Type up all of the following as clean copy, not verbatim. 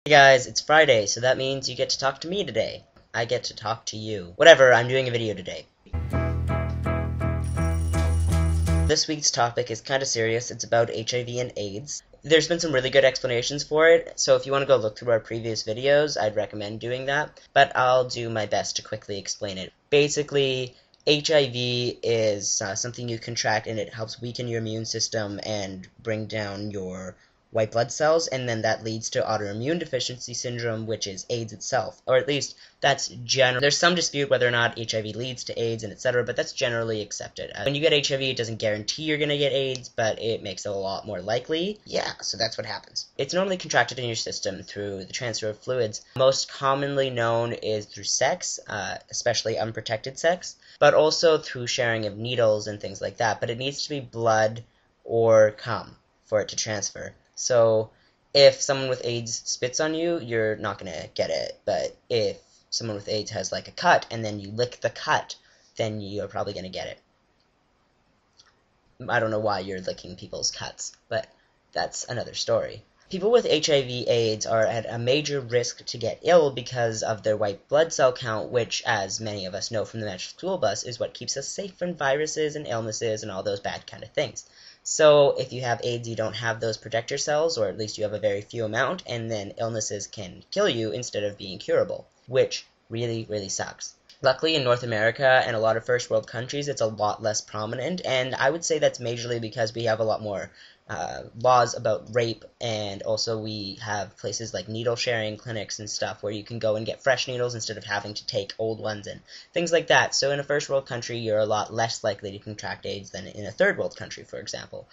Hey guys, it's Friday, so that means you get to talk to me today. I get to talk to you. Whatever, I'm doing a video today. This week's topic is kind of serious. It's about HIV and AIDS. There's been some really good explanations for it, so if you want to go look through our previous videos, I'd recommend doing that, but I'll do my best to quickly explain it. Basically, HIV is something you contract, and it helps weaken your immune system and bring down your white blood cells, and then that leads to autoimmune deficiency syndrome, which is AIDS itself, or at least that's general. There's some dispute whether or not HIV leads to AIDS and etc., but that's generally accepted. When you get HIV, it doesn't guarantee you're going to get AIDS, but it makes it a lot more likely. Yeah, so that's what happens. It's normally contracted in your system through the transfer of fluids. Most commonly known is through sex, especially unprotected sex, but also through sharing of needles and things like that, but it needs to be blood or cum for it to transfer. So if someone with AIDS spits on you, you're not going to get it. But if someone with AIDS has like a cut and then you lick the cut, then you're probably going to get it. I don't know why you're licking people's cuts, but that's another story. People with HIV AIDS are at a major risk to get ill because of their white blood cell count, which, as many of us know from the medical school bus, is what keeps us safe from viruses and illnesses and all those bad kind of things. So if you have AIDS, you don't have those protector cells, or at least you have a very few amount, and then illnesses can kill you instead of being curable, which really, really sucks. Luckily, in North America and a lot of first world countries, it's a lot less prominent, and I would say that's majorly because we have a lot more laws about rape, and also we have places like needle sharing clinics and stuff where you can go and get fresh needles instead of having to take old ones and things like that. So in a first world country, you're a lot less likely to contract AIDS than in a third world country, for example.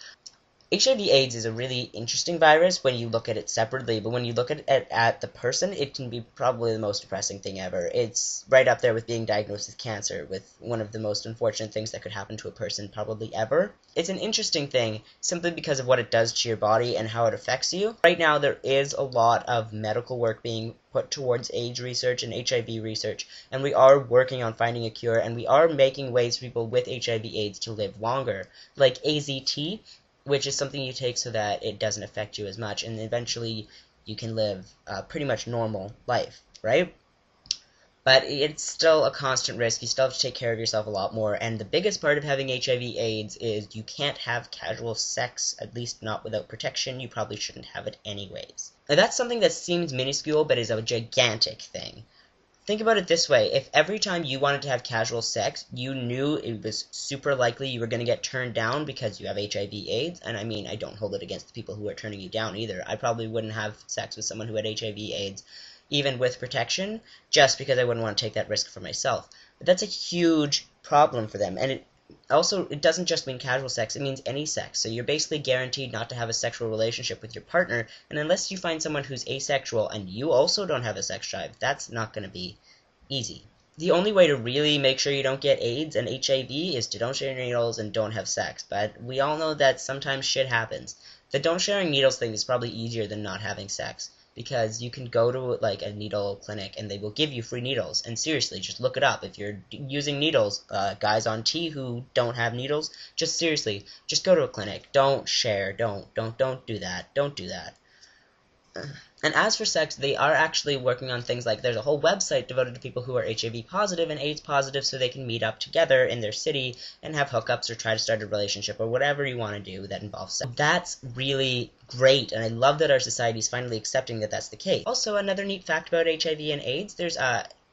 HIV AIDS is a really interesting virus when you look at it separately, but when you look at it at the person, it can be probably the most depressing thing ever. It's right up there with being diagnosed with cancer, with one of the most unfortunate things that could happen to a person probably ever. It's an interesting thing simply because of what it does to your body and how it affects you. Right now, there is a lot of medical work being put towards AIDS research and HIV research, and we are working on finding a cure, and we are making ways for people with HIV AIDS to live longer, like AZT, which is something you take so that it doesn't affect you as much, and eventually you can live a pretty much normal life, right? But it's still a constant risk. You still have to take care of yourself a lot more, and the biggest part of having HIV AIDS is you can't have casual sex, at least not without protection. You probably shouldn't have it anyways. Now that's something that seems minuscule, but is a gigantic thing. Think about it this way. If every time you wanted to have casual sex, you knew it was super likely you were going to get turned down because you have HIV AIDS, and I mean, I don't hold it against the people who are turning you down either. I probably wouldn't have sex with someone who had HIV AIDS, even with protection, just because I wouldn't want to take that risk for myself. But that's a huge problem for them, and it doesn't just mean casual sex, it means any sex. So you're basically guaranteed not to have a sexual relationship with your partner, and unless you find someone who's asexual and you also don't have a sex drive, that's not going to be easy. The only way to really make sure you don't get AIDS and HIV is to don't share needles and don't have sex, but we all know that sometimes shit happens. The don't sharing needles thing is probably easier than not having sex, because you can go to like a needle clinic and they will give you free needles, and seriously, just look it up. If you're using needles, guys on T who don't have needles, just seriously, just go to a clinic. Don't share, don't do that, don't do that. And as for sex, they are actually working on things like there's a whole website devoted to people who are HIV positive and AIDS positive so they can meet up together in their city and have hookups or try to start a relationship or whatever you want to do that involves sex. That's really great, and I love that our society is finally accepting that that's the case. Also, another neat fact about HIV and AIDS, there's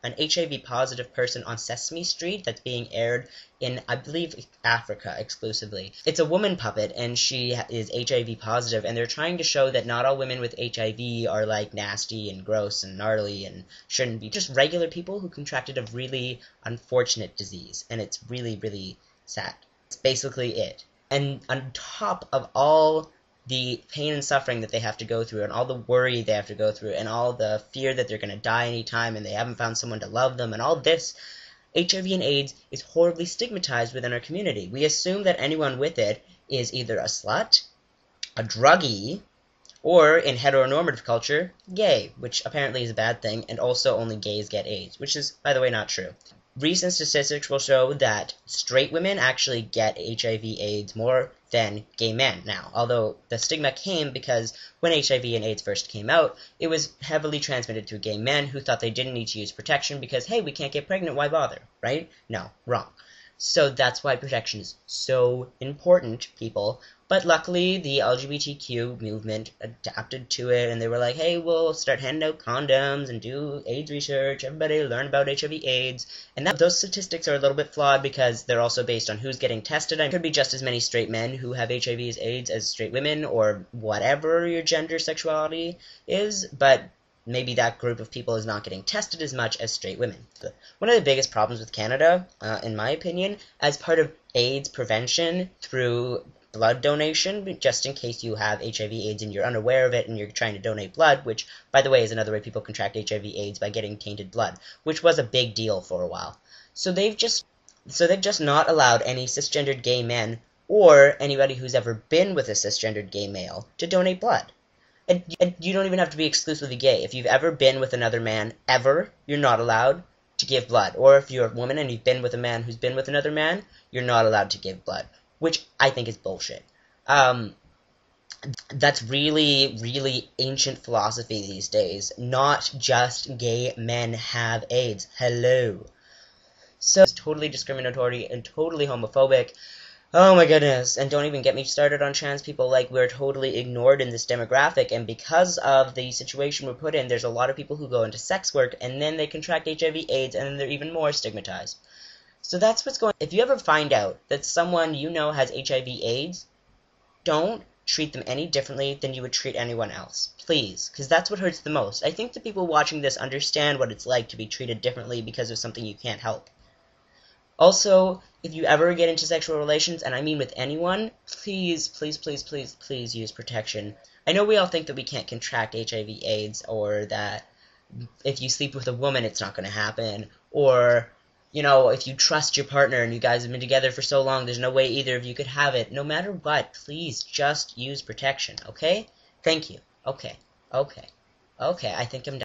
an HIV positive person on Sesame Street that's being aired in, I believe, Africa exclusively. It's a woman puppet, and she is HIV positive, and they're trying to show that not all women with HIV are like nasty and gross and gnarly and shouldn't be, just regular people who contracted a really unfortunate disease, and it's really, really sad. It's basically it. And on top of all the pain and suffering that they have to go through, and all the worry they have to go through, and all the fear that they're going to die anytime, and they haven't found someone to love them, and all this, HIV and AIDS is horribly stigmatized within our community. We assume that anyone with it is either a slut, a druggie, or, in heteronormative culture, gay, which apparently is a bad thing, and also only gays get AIDS, which is, by the way, not true. recent statistics will show that straight women actually get HIV/AIDS more than gay men now. Although the stigma came because when HIV and AIDS first came out, it was heavily transmitted through gay men who thought they didn't need to use protection because, hey, we can't get pregnant, why bother, right? No, wrong. So that's why protection is so important, people. But luckily, the LGBTQ movement adapted to it, and they were like, hey, we'll start handing out condoms and do AIDS research. Everybody learn about HIV/AIDS. And those statistics are a little bit flawed because they're also based on who's getting tested. And it could be just as many straight men who have HIV/AIDS as straight women, or whatever your gender sexuality is. But maybe that group of people is not getting tested as much as straight women. One of the biggest problems with Canada, in my opinion, as part of AIDS prevention through blood donation, just in case you have HIV/AIDS and you're unaware of it and you're trying to donate blood, which, by the way, is another way people contract HIV/AIDS, by getting tainted blood, which was a big deal for a while. So they've just not allowed any cisgendered gay men or anybody who's ever been with a cisgendered gay male to donate blood. And you don't even have to be exclusively gay. If you've ever been with another man, ever, you're not allowed to give blood. Or if you're a woman and you've been with a man who's been with another man, you're not allowed to give blood, which I think is bullshit. That's really, really ancient philosophy these days. Not just gay men have AIDS. Hello. So it's totally discriminatory and totally homophobic. Oh my goodness, and don't even get me started on trans people. Like, we're totally ignored in this demographic, and because of the situation we're put in, there's a lot of people who go into sex work, and then they contract HIV/AIDS, and then they're even more stigmatized. So that's what's going on. If you ever find out that someone you know has HIV/AIDS, don't treat them any differently than you would treat anyone else. Please, because that's what hurts the most. I think the people watching this understand what it's like to be treated differently because of something you can't help. Also, if you ever get into sexual relations, and I mean with anyone, please, please, please, please, please use protection. I know we all think that we can't contract HIV/AIDS, or that if you sleep with a woman it's not going to happen, or, you know, if you trust your partner and you guys have been together for so long, there's no way either of you could have it. No matter what, please just use protection, okay? Thank you. Okay, I think I'm done.